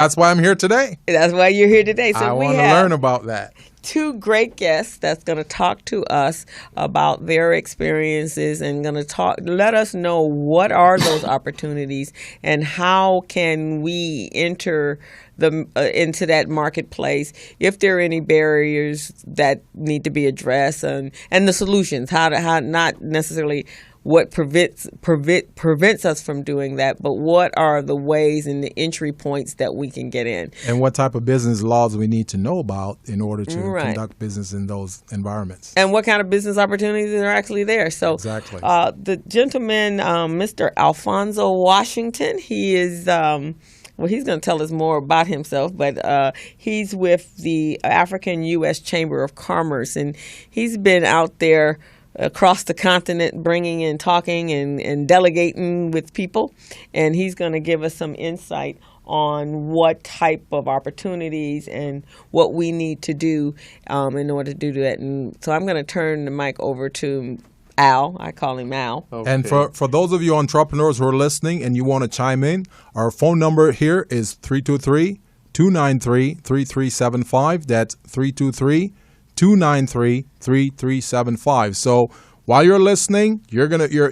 That's why I'm here today. That's why you're here today. So I we want to have learn about that. two great guests that's going to talk to us about their experiences and going to let us know what are those opportunities and how can we enter into that marketplace, if there are any barriers that need to be addressed, and the solutions, how not necessarily what prevents us from doing that, but what are the ways and the entry points that we can get in. And what type of business laws we need to know about in order to Right. conduct business in those environments. And what kind of business opportunities are actually there. So Exactly. The gentleman, Mr. Alfonso Washington, he is... well, he's going to tell us more about himself, but he's with the African U.S. Chamber of Commerce, and he's been out there across the continent bringing and talking and delegating with people, and he's going to give us some insight on what type of opportunities and what we need to do in order to do that. And so I'm going to turn the mic over to Al. I call him Al. Okay. And for those of you entrepreneurs who are listening and you want to chime in, our phone number here is 323-293-3375. That's 323-293-3375. So while you're listening, you're gonna your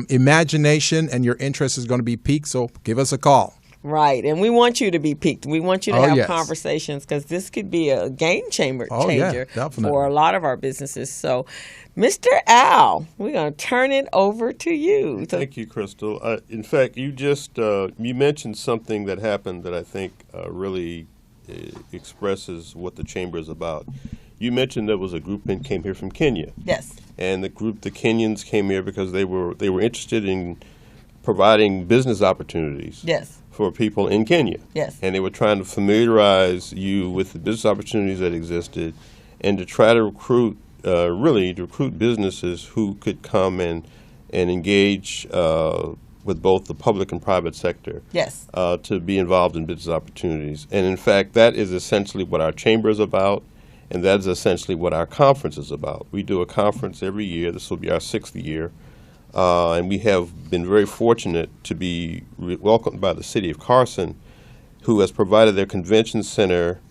imagination and your interest is going to be piqued. So give us a call. Right, and we want you to be piqued. We want you to have yes. conversations, because this could be a game changer Yeah, for a lot of our businesses. So, Mr. Al, we're going to turn it over to you. Thank you, Crystal. In fact, you just you mentioned something that happened that I think really expresses what the chamber is about. You mentioned there was a group that came here from Kenya. Yes. And the Kenyans came here because they were interested in providing business opportunities. Yes. For people in Kenya. Yes. And they were trying to familiarize you with the business opportunities that existed and to try to recruit businesses who could come and engage with both the public and private sector. Yes. To be involved in business opportunities. And in fact, that is essentially what our chamber is about, and that is essentially what our conference is about. We do a conference every year. This will be our 6th year. And we have been very fortunate to be welcomed by the city of Carson, who has provided their convention center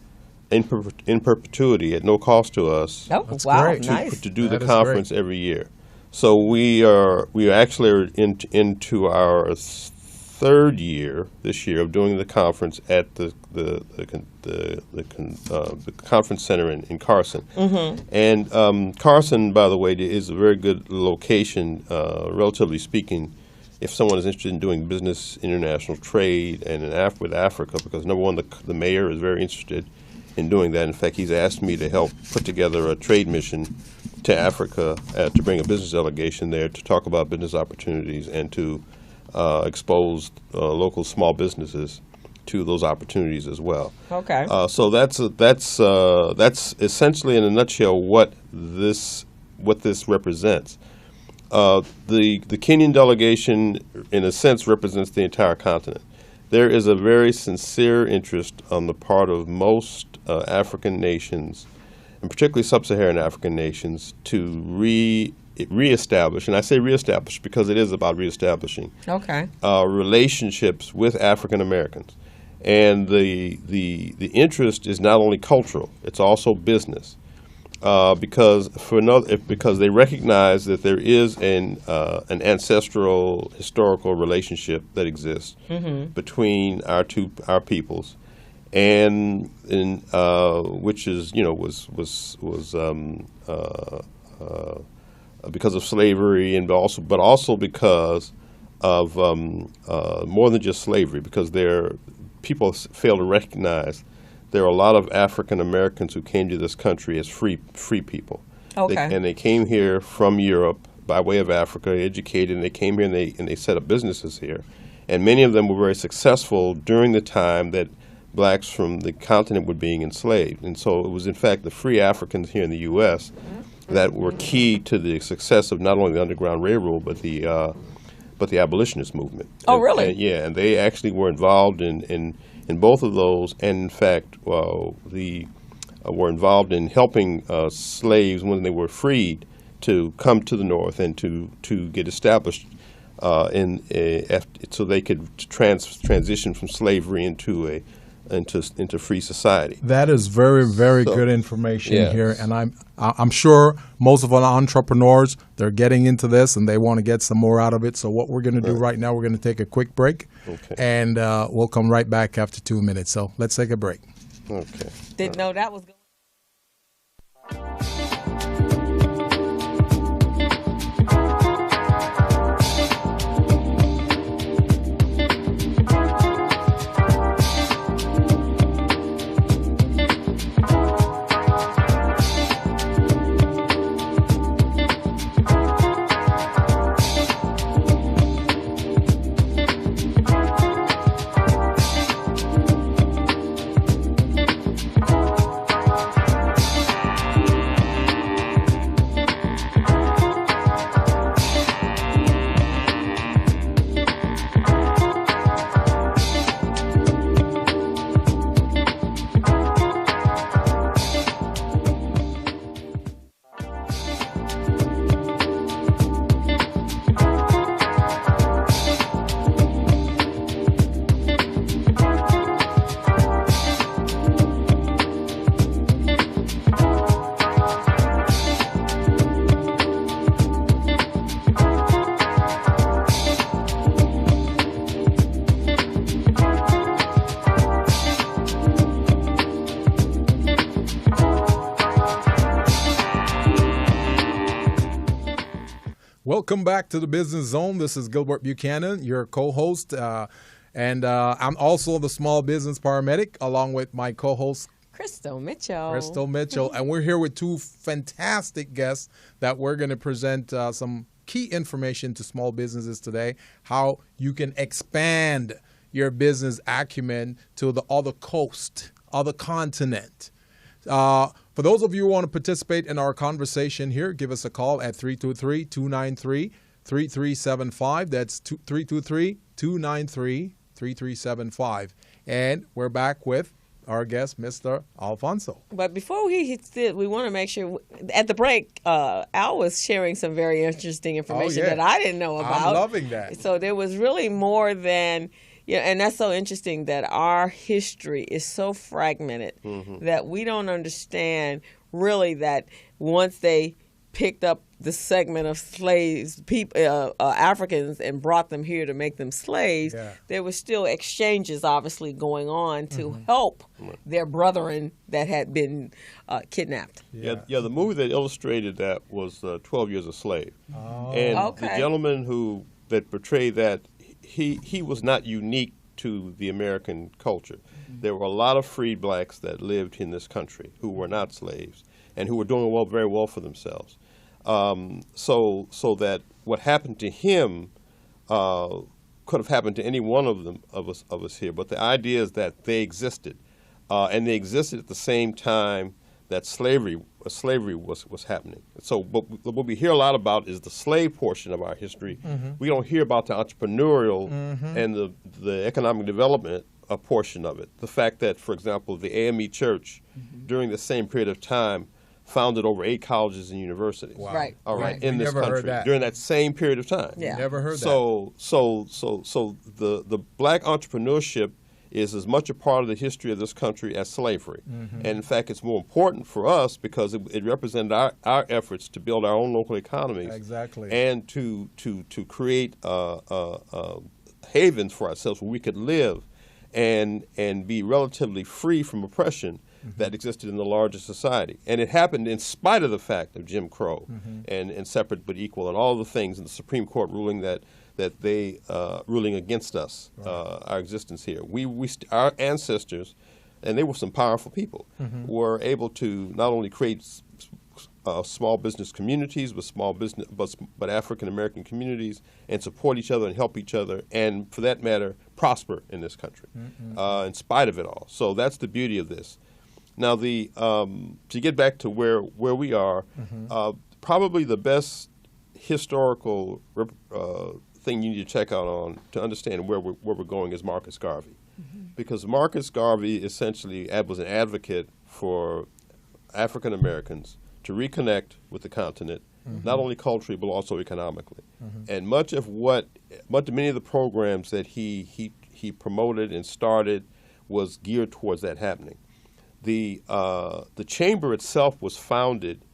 in perpetuity at no cost to us. Oh, that's wow, great. nice. To do That the is conference great. every year. So we actually into our 3rd year this year of doing the conference at the conference center in Carson. Mm-hmm. And Carson, by the way, is a very good location, relatively speaking, if someone is interested in doing business, international trade, and with Africa, because number one, the mayor is very interested in doing that. In fact, he's asked me to help put together a trade mission to Africa to bring a business delegation there to talk about business opportunities and to expose local small businesses to those opportunities as well. Okay. So that's essentially in a nutshell what this represents. The Kenyan delegation, in a sense, represents the entire continent. There is a very sincere interest on the part of most African nations, and particularly sub-Saharan African nations, to reestablish, and I say reestablish because it is about reestablishing relationships with African Americans. And the interest is not only cultural; it's also business, because they recognize that there is an ancestral historical relationship that exists between our peoples, and which is because of slavery, and but also because of more than just slavery, because people fail to recognize there are a lot of African Americans who came to this country as free people. Okay. They came here from Europe by way of Africa, educated, and they came here and they set up businesses here. And many of them were very successful during the time that blacks from the continent were being enslaved. And so it was, in fact, the free Africans here in the U.S. that were key to the success of not only the Underground Railroad, but the abolitionist movement. Oh, really? And they actually were involved in both of those, and in fact, were involved in helping slaves when they were freed to come to the North and to get established so they could transition from slavery into into free society. That is very, very good information here, and I'm sure most of our entrepreneurs, they're getting into this and they want to get some more out of it. So what we're going to do right now, we're going to take a quick break, and we'll come right back after 2 minutes. So let's take a break. Okay. Didn't know that was going. Welcome back to the Business Zone. This is Gilbert Buchanan, your co-host, and I'm also the small business paramedic, along with my co-host, Crystal Mitchell. Crystal Mitchell, and we're here with two fantastic guests that we're going to present some key information to small businesses today, how you can expand your business acumen to the other coast, other continent. For those of you who want to participate in our conversation here, give us a call at 323-293-3375. That's 323-293-3375. And we're back with our guest, Mr. Alfonso. But before he hits it, we want to make sure, at the break, Al was sharing some very interesting information that I didn't know about. I'm loving that. So there was really more than... Yeah, and that's so interesting that our history is so fragmented that we don't understand really that once they picked up the segment of slaves, Africans, and brought them here to make them slaves, there were still exchanges obviously going on to help their brethren that had been kidnapped. Yeah, the movie that illustrated that was 12 Years a Slave. And the gentleman that portrayed that, he was not unique to the American culture. There were a lot of freed blacks that lived in this country who were not slaves and who were doing very well for themselves. So that what happened to him could have happened to any one of us here. But the idea is that they existed, and they existed at the same time that slavery was happening. So what we hear a lot about is the slave portion of our history. We don't hear about the entrepreneurial and the economic development portion of it. The fact that, for example, the AME Church during the same period of time founded over 8 colleges and universities. Wow. Right. All right, We in this never heard country that. during that same period of time. Yeah. Never heard that. So the black entrepreneurship is as much a part of the history of this country as slavery. And in fact, it's more important for us because it represented our efforts to build our own local economies. Exactly. And to create havens for ourselves where we could live and be relatively free from oppression that existed in the larger society. And it happened in spite of the fact of Jim Crow and separate but equal and all the things in the Supreme Court ruling that they ruling against us, our existence here. Our ancestors, and they were some powerful people, were able to not only create small business communities, but African American communities, and support each other and help each other, and for that matter, prosper in this country, in spite of it all. So that's the beauty of this. Now, to get back to where we are, probably the best historical thing you need to check out on to understand where we're going is Marcus Garvey, because Marcus Garvey essentially was an advocate for African Americans to reconnect with the continent, not only culturally but also economically. And many of the programs that he promoted and started was geared towards that happening. The chamber itself was founded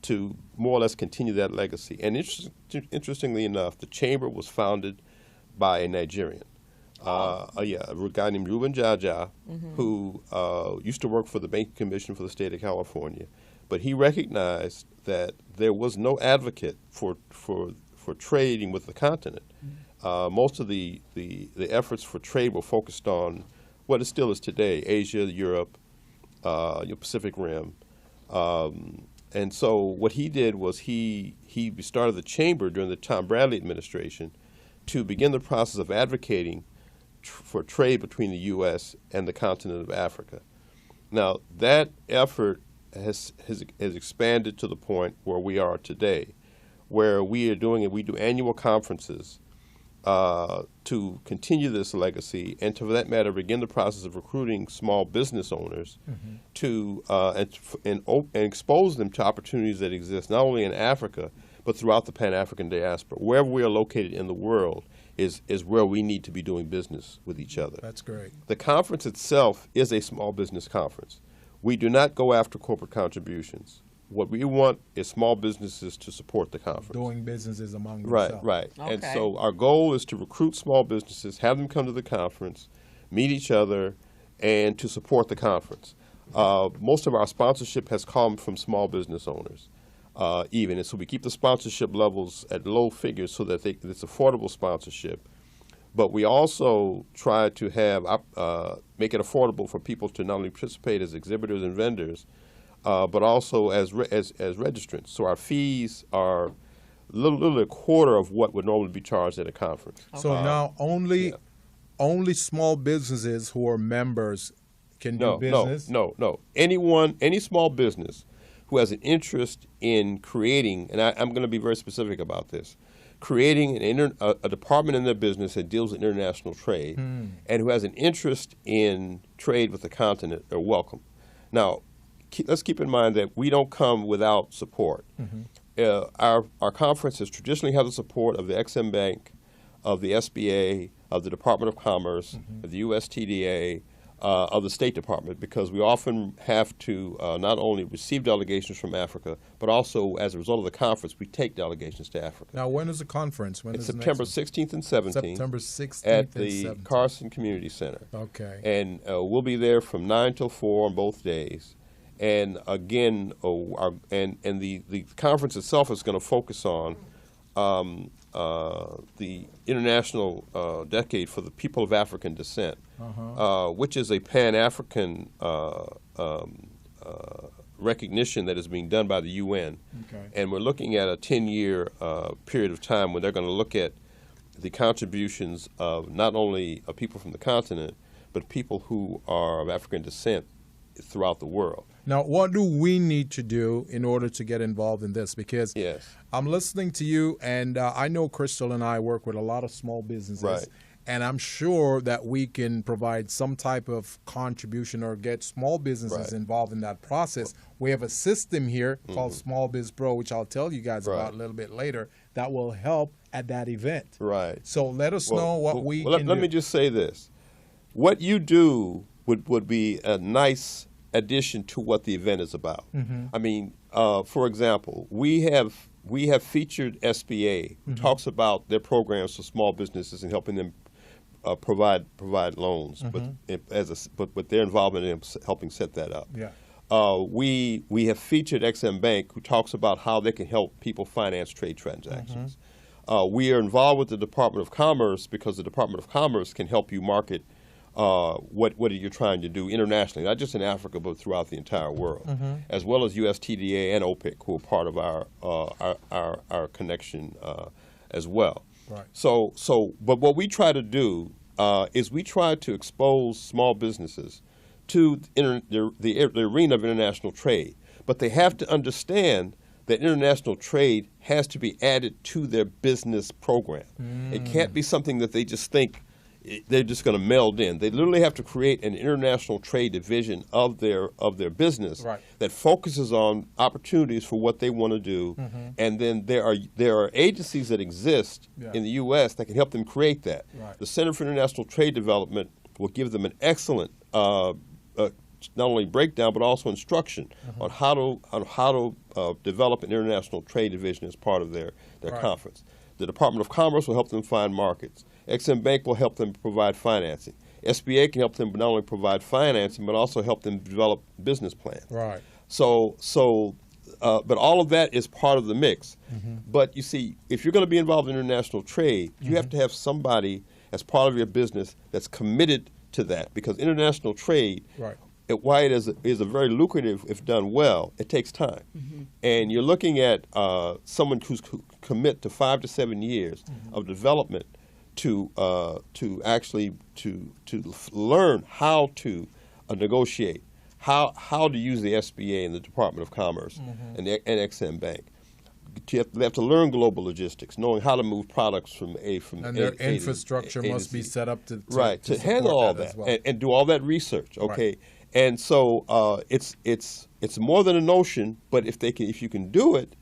to more or less continue that legacy. And interestingly enough, the chamber was founded by a Nigerian, a guy named Reuben Jaja, who used to work for the Banking Commission for the state of California. But he recognized that there was no advocate for trading with the continent. Most of the efforts for trade were focused on what it still is today: Asia, Europe, Pacific Rim. And so what he did was he started the chamber during the Tom Bradley administration to begin the process of advocating for trade between the U.S. and the continent of Africa. Now, that effort has expanded to the point where we are today, where we do annual conferences to continue this legacy, and to, for that matter, begin the process of recruiting small business owners to and expose them to opportunities that exist not only in Africa but throughout the Pan-African diaspora. Wherever we are located in the world is where we need to be doing business with each other. That's great. The conference itself is a small business conference. We do not go after corporate contributions. What we want is small businesses to support the conference. Doing businesses among Right, themselves. right. Okay. And so our goal is to recruit small businesses, have them come to the conference, meet each other, and to support the conference. Most of our sponsorship has come from small business owners, and so we keep the sponsorship levels at low figures so that it's affordable sponsorship. But we also try to have make it affordable for people to not only participate as exhibitors and vendors, but also as registrants. So our fees are literally a quarter of what would normally be charged at a conference. So now only small businesses who are members can do business? No. Any small business who has an interest in creating, and I'm going to be very specific about this, creating a department in their business that deals with international trade, and who has an interest in trade with the continent are welcome. Now, let's keep in mind that we don't come without support. Our conference has traditionally had the support of the Exim Bank, of the SBA, of the Department of Commerce, of the USTDA, of the State Department, because we often have to not only receive delegations from Africa, but also as a result of the conference, we take delegations to Africa. Now, when is the conference? When it's is the September next 16th and 17th. September 16th at and the 17th. Carson Community Center. Okay. And we'll be there from 9 till 4 on both days. And again, the conference itself is going to focus on the International Decade for the People of African Descent, which is a Pan-African recognition that is being done by the UN. Okay. And we're looking at a 10-year period of time when they're going to look at the contributions of not only people from the continent, but people who are of African descent throughout the world. Now, what do we need to do in order to get involved in this? Because I'm listening to you, and I know Crystal and I work with a lot of small businesses. Right. And I'm sure that we can provide some type of contribution or get small businesses involved in that process. We have a system here called Small Biz Pro, which I'll tell you guys about a little bit later, that will help at that event. Right. So let us know what we can do. Let me just say this. What you do would be a nice addition to what the event is about. I mean, for example, we have featured SBA, who talks about their programs for small businesses and helping them provide loans, but with their involvement in helping set that up. We have featured XM Bank, who talks about how they can help people finance trade transactions. We are involved with the Department of Commerce because the Department of Commerce can help you market what you're trying to do internationally, not just in Africa, but throughout the entire world, as well as USTDA and OPIC, who are part of our connection as well. Right. But what we try to do is we try to expose small businesses to the arena of international trade, but they have to understand that international trade has to be added to their business program. It can't be something that they just think they're just going to meld in. They literally have to create an international trade division of their business that focuses on opportunities for what they want to do, and then there are agencies that exist in the U.S. that can help them create that. The Center for International Trade Development will give them an excellent not only breakdown but also instruction on how to develop an international trade division as part of their conference. The Department of Commerce will help them find markets. Exim Bank will help them provide financing. SBA can help them not only provide financing but also help them develop business plans. Right. But all of that is part of the mix. But you see, if you're going to be involved in international trade, you have to have somebody as part of your business that's committed to that, because international trade, why it is a very lucrative if done well, it takes time. And you're looking at someone who's commit to 5 to 7 years of development to actually learn how to negotiate, how to use the SBA and the Department of Commerce and Exim Bank. They have to learn global logistics, knowing how to move products from their infrastructure must be set up to handle all that well. and do all that research. Okay, and so it's more than a notion, but if you can do it,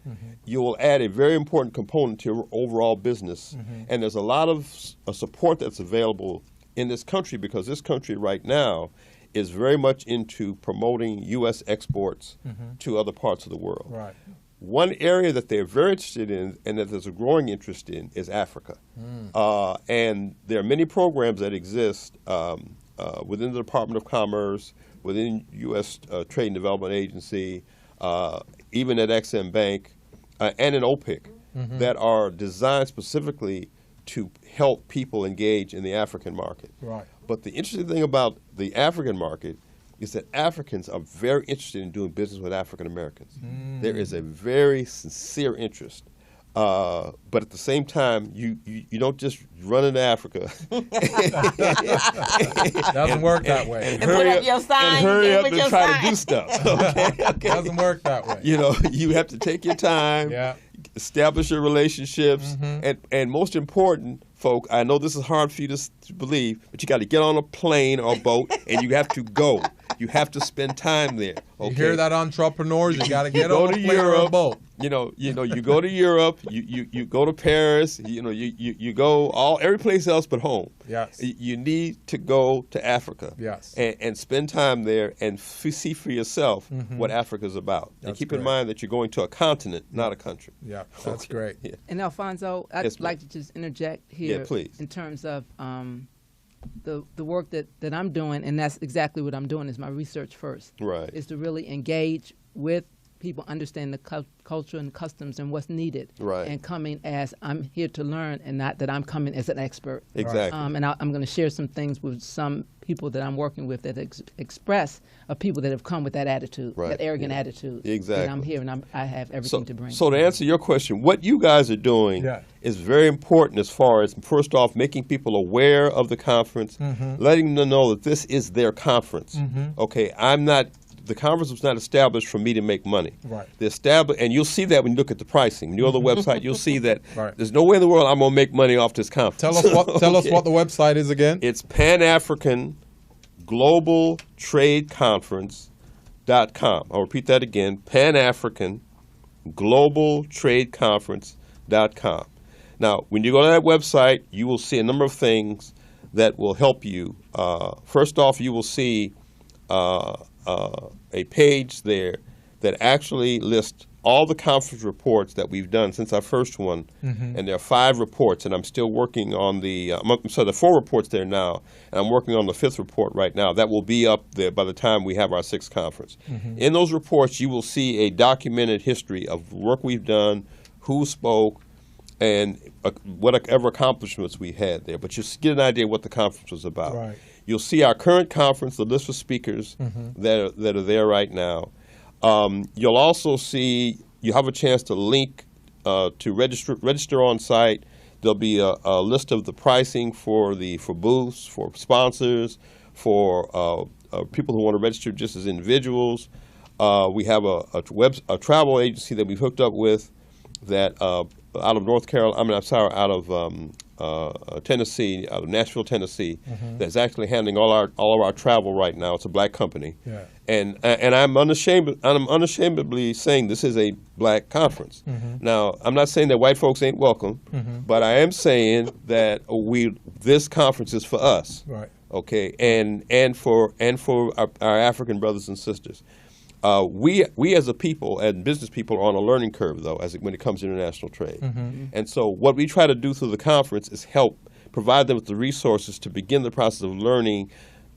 you will add a very important component to your overall business. And there's a lot of support that's available in this country, because this country right now is very much into promoting U.S. exports to other parts of the world. Right. One area that they're very interested in and that there's a growing interest in is Africa. And there are many programs that exist within the Department of Commerce, within U.S. Trade and Development Agency, even at Exim Bank, and in OPIC, that are designed specifically to help people engage in the African market. Right. But the interesting thing about the African market is that Africans are very interested in doing business with African Americans. There is a very sincere interest. But at the same time, you don't just run into Africa. Doesn't work that way. And put up your sign. And hurry up and try to do stuff. Okay? Doesn't work that way. You have to take your time, establish your relationships, and most important, folk, I know this is hard for you to believe, but you got to get on a plane or a boat, and you have to go. You have to spend time there. Okay? You hear that, entrepreneurs? You got to get on a plane or a boat. You go to Europe, you go to Paris, you go every place else but home. Yes. You need to go to Africa. Yes. And spend time there and see for yourself what Africa's about. And keep in mind that you're going to a continent, not a country. Yeah, that's great. Yeah. And Alfonso, I'd like to just interject here. Yeah, please. In terms of the work that I'm doing, and that's exactly what I'm doing, is my research first. Right. Is to really engage with people, understand the culture and customs and what's needed. Right. And coming as I'm here to learn, and not that I'm coming as an expert. Exactly. And I'm going to share some things with some people that I'm working with that express of people that have come with that attitude, that arrogant attitude. Exactly. And I'm here, and I have everything to bring. So to answer your question, what you guys are doing is very important as far as, first off, making people aware of the conference, letting them know that this is their conference. Okay, the conference was not established for me to make money. Right. And you'll see that when you look at the pricing. When you go to the website, you'll see that there's no way in the world I'm going to make money off this conference. Tell us what the website is again. It's Pan-African Global Trade Conference.com. I'll repeat that again, Pan-African Global Trade Conference.com. Now, when you go to that website, you will see a number of things that will help you. First off, you will see a page there that actually lists all the conference reports that we've done since our first one, and there are 5 reports, and I'm still working on there are 4 reports there now, and I'm working on the 5th report right now. That will be up there by the time we have our 6th conference. In those reports, you will see a documented history of work we've done, who spoke, and whatever accomplishments we had there. But you'll get an idea what the conference was about. Right. You'll see our current conference, the list of speakers that are there right now. You'll also see, you have a chance to link to register on site. There'll be a list of the pricing for booths, for sponsors, for people who want to register just as individuals. We have a travel agency that we've hooked up with that out of out of Tennessee, out of Nashville, Tennessee, that's actually handling all of our travel right now. It's a black company, and I'm unashamedly saying this is a black conference. Now, I'm not saying that white folks ain't welcome, but I am saying that this conference is for us. Right. Okay, and for our African brothers and sisters. We as a people and business people are on a learning curve, though, when it comes to international trade. And so what we try to do through the conference is help provide them with the resources to begin the process of learning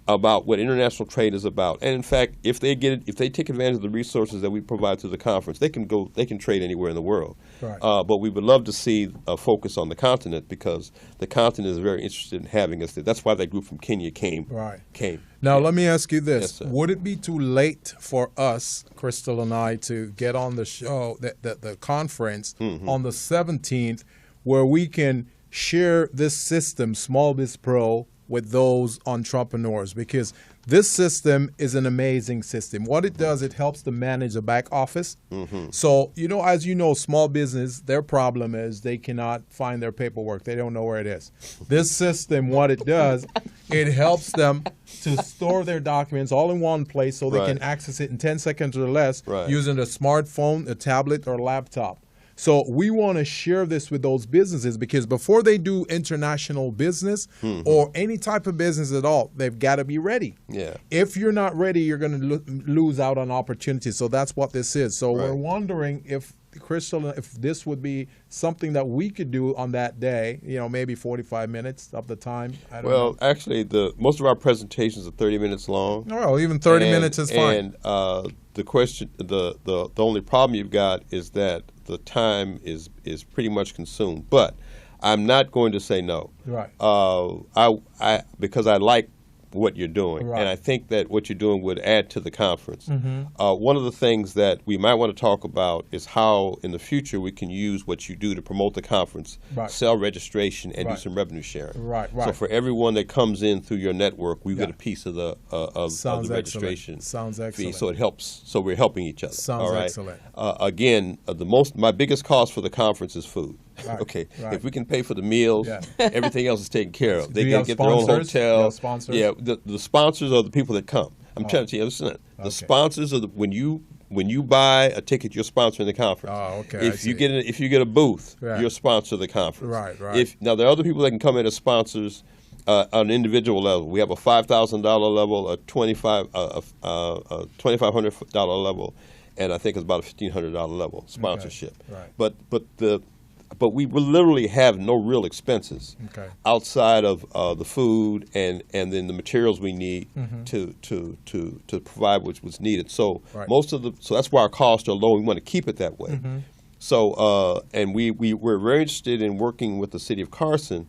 about what international trade is about. And in fact, if they take advantage of the resources that we provide through the conference, they can trade anywhere in the world. Right. But we would love to see a focus on the continent, because the continent is very interested in having us there. That's why that group from Kenya came. Right. Came. Now, Yeah. let me ask you this. Yes, sir. Would it be too late for us, Crystal and I, to get on the show, the conference on the 17th, where we can share this system, Small Biz Pro, with those entrepreneurs? Because this system is an amazing system. What it does, it helps to manage the back office. So, as you know, small business, their problem is they cannot find their paperwork. They don't know where it is. This system, what it does, it helps them to store their documents all in one place so they can access it in 10 seconds or less using a smartphone, a tablet, or laptop. So we want to share this with those businesses, because before they do international business or any type of business at all, they've got to be ready. Yeah. If you're not ready, you're going to lose out on opportunities. So that's what this is. So we're wondering if, Crystal, if this would be something that we could do on that day, maybe 45 minutes of the time. I don't know. Actually, most of our presentations are 30 minutes long. Oh, even 30 minutes is fine. And the question, the only problem you've got is that the time is pretty much consumed. But I'm not going to say no. Right. Because I like what you're doing, Right. and I think that what you're doing would add to the conference. One of the things that we might want to talk about is how in the future we can use what you do to promote the conference, sell registration, and do some revenue sharing. Right. So for everyone that comes in through your network, we get a piece of the registration Sounds fee. excellent. So it helps. So we're helping each other. Sounds all right? excellent. Again, my biggest cost for the conference is food. Right, Okay, right. if we can pay for the meals, everything else is taken care of. Do They you can have get their own sponsors? Do you hotel. have sponsors? Yeah, the sponsors are the people that come. I'm trying to tell you, listen. The sponsors are when you buy a ticket, you're sponsoring the conference. Oh, okay. If you get a booth, Right. you're sponsoring the conference. Right. Now there are other people that can come in as sponsors on an individual level. We have a $5,000 level, a $2,500 level, and I think it's about a $1,500 level sponsorship. Right. But we literally have no real expenses outside of the food and then the materials we need to provide what's needed. So so that's why our costs are low. We want to keep it that way. So and we're very interested in working with the city of Carson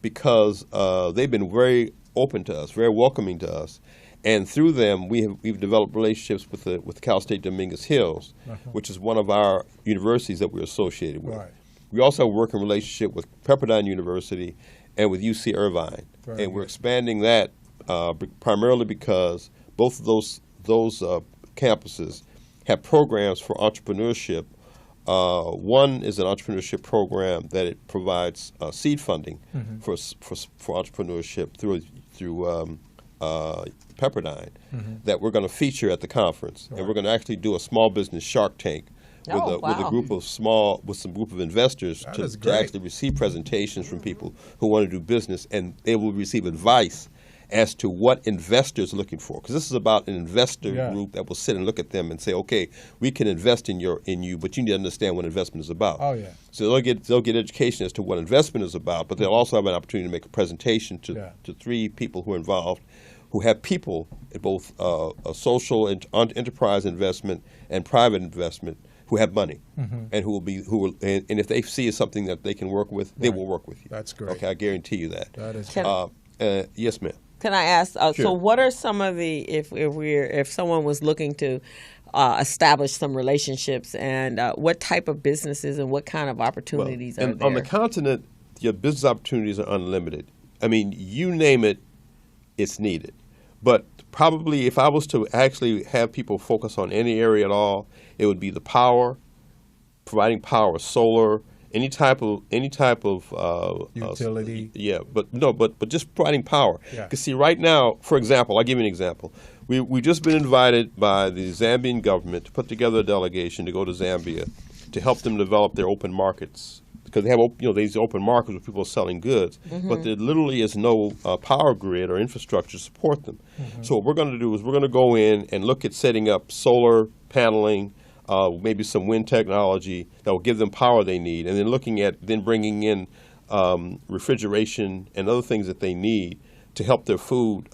because they've been very open to us, very welcoming to us. And through them, we've developed relationships with Cal State Dominguez Hills, which is one of our universities that we're associated with. We also have a working relationship with Pepperdine University and with UC Irvine, and we're expanding that primarily because both of those campuses have programs for entrepreneurship. One is an entrepreneurship program that it provides seed funding for entrepreneurship through Pepperdine that we're going to feature at the conference, and we're going to actually do a small business Shark Tank with a group of some group of investors to actually receive presentations from people who want to do business, and they will receive advice as to what investors are looking for, because this is about an investor group that will sit and look at them and say, okay, we can invest in you, but you need to understand what investment is about. Oh, yeah. So they'll get education as to what investment is about, but they'll also have an opportunity to make a presentation to 3 people who are involved, who have people in both a social and enterprise investment and private investment who have money and and if they see something that they can work with, they will work with you. That's great. Okay, I guarantee you that. That is yes, ma'am. Can I ask? Sure. So, what are some of the if someone was looking to establish some relationships, and what type of businesses and what kind of opportunities are there? On the continent, your business opportunities are unlimited. I mean, you name it, it's needed. But probably, if I was to actually have people focus on any area at all, it would be the power, providing power, solar. Any type of utility. But just providing power. Because see, right now, for example, I'll give you an example. We've just been invited by the Zambian government to put together a delegation to go to Zambia to help them develop their open markets because they have these open markets where people are selling goods, but there literally is no power grid or infrastructure to support them. So what we're going to do is we're going to go in and look at setting up solar paneling, maybe some wind technology that will give them power they need, and then bringing in refrigeration and other things that they need to help their food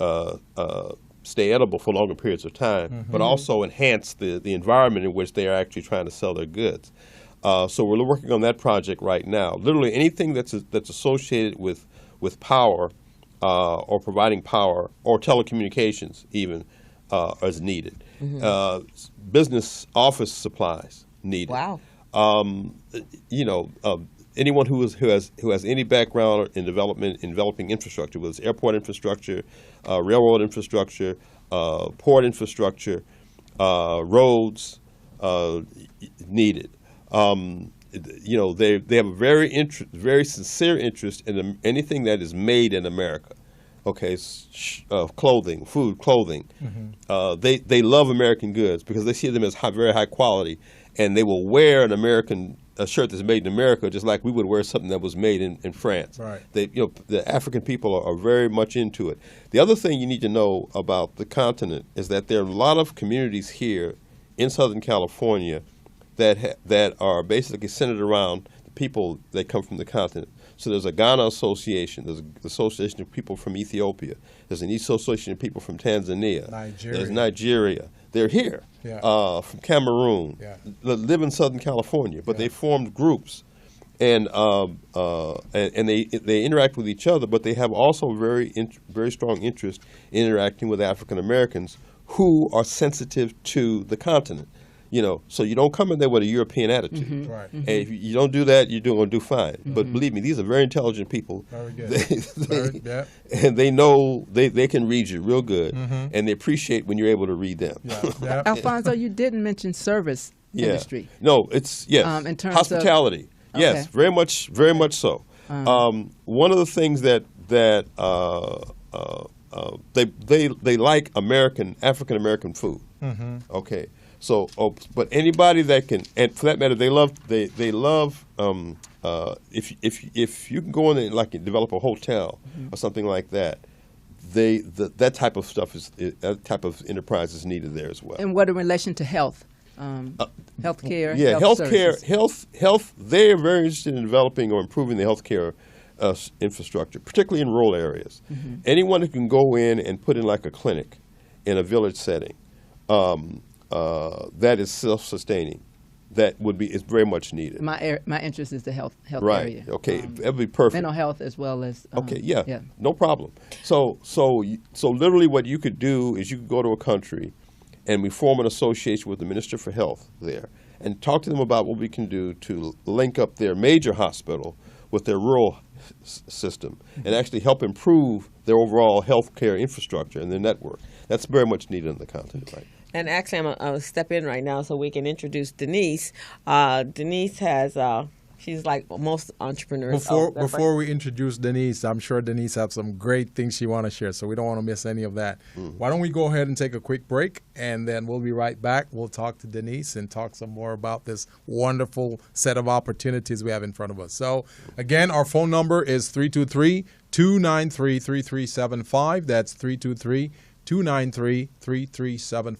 stay edible for longer periods of time, but also enhance the environment in which they are actually trying to sell their goods. So we're working on that project right now. Literally anything that's associated with power or providing power or telecommunications even is needed. Business office supplies needed. Wow. Anyone who has any background in developing infrastructure, whether it's airport infrastructure, railroad infrastructure, port infrastructure, roads, needed. They have a very sincere interest in anything that is made in America. Okay, clothing, food, clothing. They love American goods because they see them as very high quality, and they will wear a shirt that's made in America just like we would wear something that was made in France. Right. The African people are very much into it. The other thing you need to know about the continent is that there are a lot of communities here in Southern California that are basically centered around the people that come from the continent. So there's a Ghana association, there's an association of people from Ethiopia, there's an association of people from Tanzania, there's Nigeria. They're here, from Cameroon, live in Southern California, but they formed groups, and they interact with each other, but they have also very strong interest in interacting with African Americans who are sensitive to the continent. So you don't come in there with a European attitude. Right. And if you don't do that, you're going to do fine. But believe me, these are very intelligent people. Very good. And they know they can read you real good, and they appreciate when you're able to read them. Alfonso, you didn't mention service industry. No, it's in terms hospitality. Of, yes, very much so. One of the things that they like African American food. Okay. So, but anybody that can, and for that matter, they love. If you can go in and develop a hotel or something like that, that type of stuff that type of enterprise is needed there as well. And what in relation to health, healthcare? Yeah, health. They are very interested in developing or improving the healthcare infrastructure, particularly in rural areas. Anyone who can go in and put in a clinic in a village setting. That is self-sustaining. That is very much needed. My interest is the health right. area. Okay, that would be perfect. Mental health as well as. No problem. So literally, what you could do is you could go to a country, and we form an association with the Minister for Health there, and talk to them about what we can do to link up their major hospital with their rural system, and actually help improve their overall healthcare infrastructure and their network. That's very much needed on the continent, right? And actually, I'm going to step in right now so we can introduce Denise. Denise has, she's like most entrepreneurs. Before we introduce Denise, I'm sure Denise has some great things she wants to share, so we don't want to miss any of that. Why don't we go ahead and take a quick break, and then we'll be right back. We'll talk to Denise and talk some more about this wonderful set of opportunities we have in front of us. So, again, our phone number is 323-293-3375. That's 323-293-3375.